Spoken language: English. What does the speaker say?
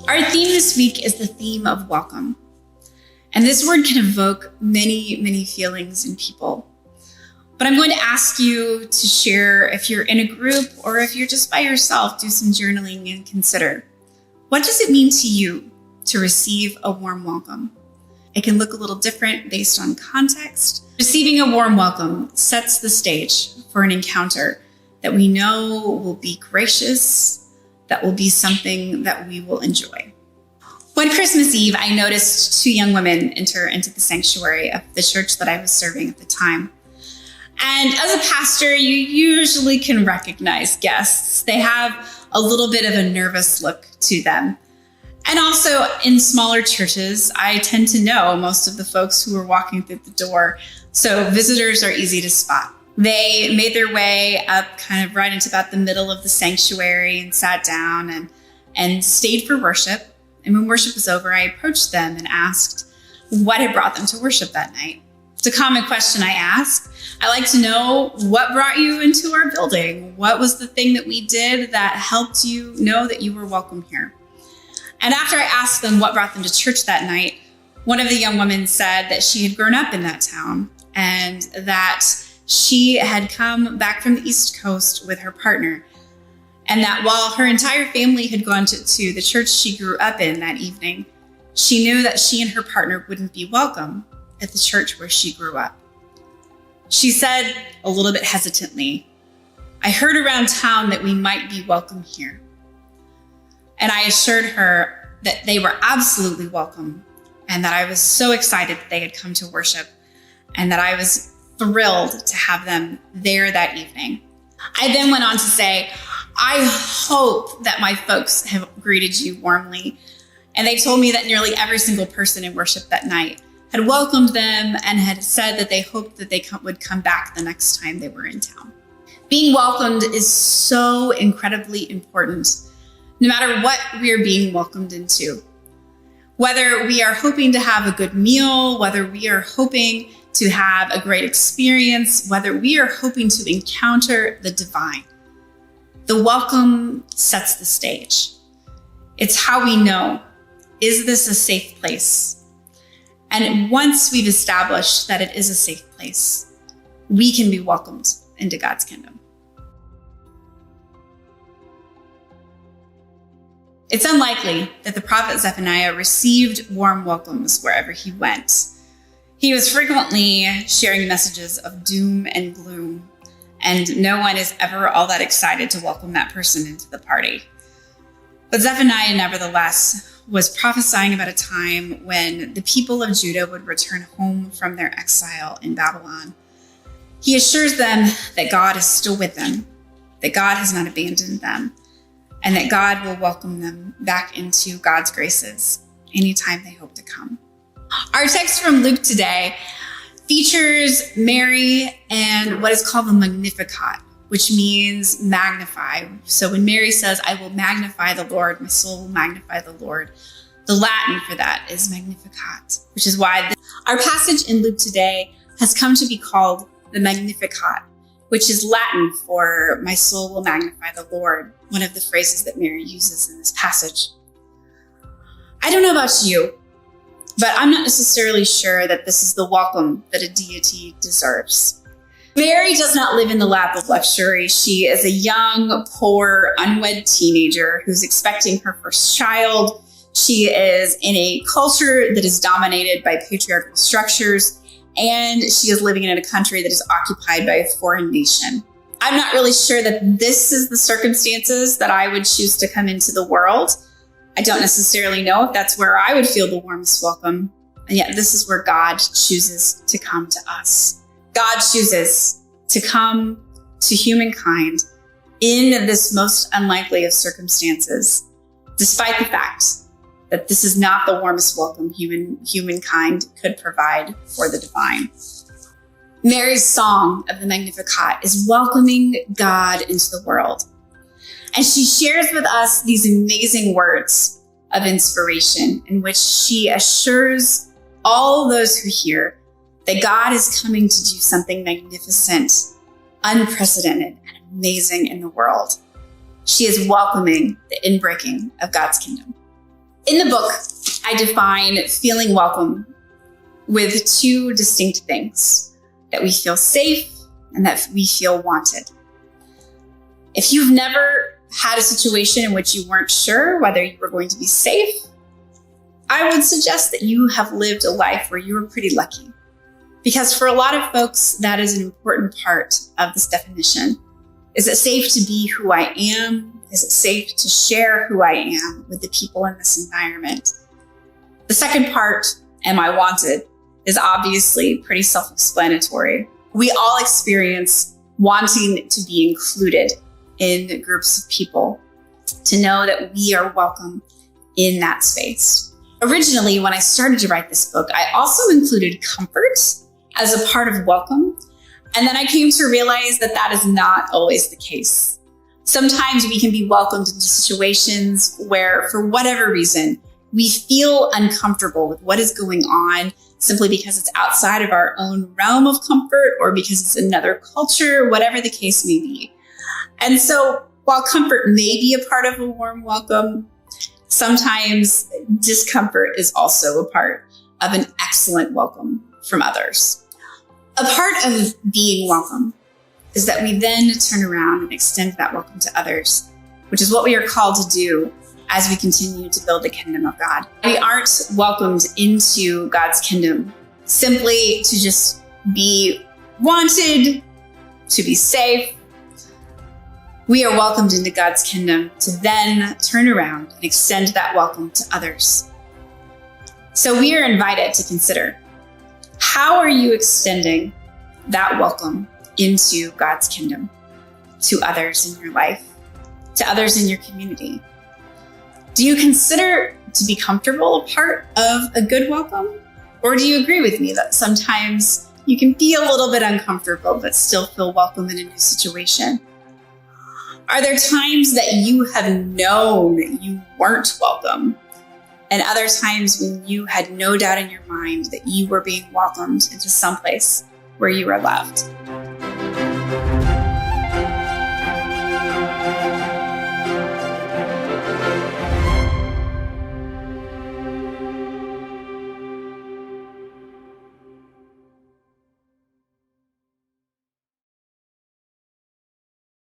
Our theme this week is the theme of welcome. And this word can evoke many, many feelings in people. But I'm going to ask you to share, if you're in a group or if you're just by yourself, do some journaling and consider, what does it mean to you to receive a warm welcome? It can look a little different based on context. Receiving a warm welcome sets the stage for an encounter that we know will be gracious, that will be something that we will enjoy. One Christmas Eve, I noticed two young women enter into the sanctuary of the church that I was serving at the time. And as a pastor, you usually can recognize guests. They have a little bit of a nervous look to them. And also in smaller churches, I tend to know most of the folks who are walking through the door, so visitors are easy to spot. They made their way up kind of right into about the middle of the sanctuary and sat down and stayed for worship. And when worship was over, I approached them and asked what had brought them to worship that night. It's a common question I ask. I like to know, what brought you into our building? What was the thing that we did that helped you know that you were welcome here? And after I asked them what brought them to church that night, one of the young women said that she had grown up in that town and that she had come back from the East Coast with her partner, and that while her entire family had gone to the church she grew up in that evening, she knew that she and her partner wouldn't be welcome at the church where she grew up. She said a little bit hesitantly, "I heard around town that we might be welcome here." And I assured her that they were absolutely welcome and that I was so excited that they had come to worship and that I was thrilled to have them there that evening. I then went on to say, "I hope that my folks have greeted you warmly." And they told me that nearly every single person in worship that night had welcomed them and had said that they hoped that they would come back the next time they were in town. Being welcomed is so incredibly important, no matter what we are being welcomed into. Whether we are hoping to have a good meal, whether we are hoping to have a great experience, whether we are hoping to encounter the divine, the welcome sets the stage. It's how we know, is this a safe place? And once we've established that it is a safe place, we can be welcomed into God's kingdom. It's unlikely that the prophet Zephaniah received warm welcomes wherever he went. He was frequently sharing messages of doom and gloom, and no one is ever all that excited to welcome that person into the party. But Zephaniah, nevertheless, was prophesying about a time when the people of Judah would return home from their exile in Babylon. He assures them that God is still with them, that God has not abandoned them, and that God will welcome them back into God's graces anytime they hope to come. Our text from Luke today features Mary and what is called the Magnificat, which means magnify. So when Mary says, "I will magnify the Lord, my soul will magnify the Lord," the Latin for that is Magnificat, which is why our passage in Luke today has come to be called the Magnificat, which is Latin for "my soul will magnify the Lord," one of the phrases that Mary uses in this passage. I don't know about you, but I'm not necessarily sure that this is the welcome that a deity deserves. Mary does not live in the lap of luxury. She is a young, poor, unwed teenager who's expecting her first child. She is in a culture that is dominated by patriarchal structures, and she is living in a country that is occupied by a foreign nation. I'm not really sure that this is the circumstances that I would choose to come into the world. I don't necessarily know if that's where I would feel the warmest welcome. And yet this is where God chooses to come to us. God chooses to come to humankind in this most unlikely of circumstances, despite the fact that this is not the warmest welcome humankind could provide for the divine. Mary's song of the Magnificat is welcoming God into the world. And she shares with us these amazing words of inspiration in which she assures all those who hear that God is coming to do something magnificent, unprecedented, and amazing in the world. She is welcoming the inbreaking of God's kingdom. In the book, I define feeling welcome with two distinct things: that we feel safe and that we feel wanted. If you've never had a situation in which you weren't sure whether you were going to be safe, I would suggest that you have lived a life where you were pretty lucky. Because for a lot of folks, that is an important part of this definition. Is it safe to be who I am? Is it safe to share who I am with the people in this environment? The second part, am I wanted, is obviously pretty self-explanatory. We all experience wanting to be included in groups of people, to know that we are welcome in that space. Originally, when I started to write this book, I also included comfort as a part of welcome. And then I came to realize that that is not always the case. Sometimes we can be welcomed into situations where, for whatever reason, we feel uncomfortable with what is going on simply because it's outside of our own realm of comfort or because it's another culture, whatever the case may be. And so while comfort may be a part of a warm welcome, sometimes discomfort is also a part of an excellent welcome from others. A part of being welcome is that we then turn around and extend that welcome to others, which is what we are called to do as we continue to build the kingdom of God. We aren't welcomed into God's kingdom simply to just be wanted, to be safe. We are welcomed into God's kingdom to then turn around and extend that welcome to others. So we are invited to consider, how are you extending that welcome into God's kingdom to others in your life, to others in your community? Do you consider to be comfortable a part of a good welcome? Or do you agree with me that sometimes you can be a little bit uncomfortable but still feel welcome in a new situation? Are there times that you have known you weren't welcome, and other times when you had no doubt in your mind that you were being welcomed into someplace where you were loved?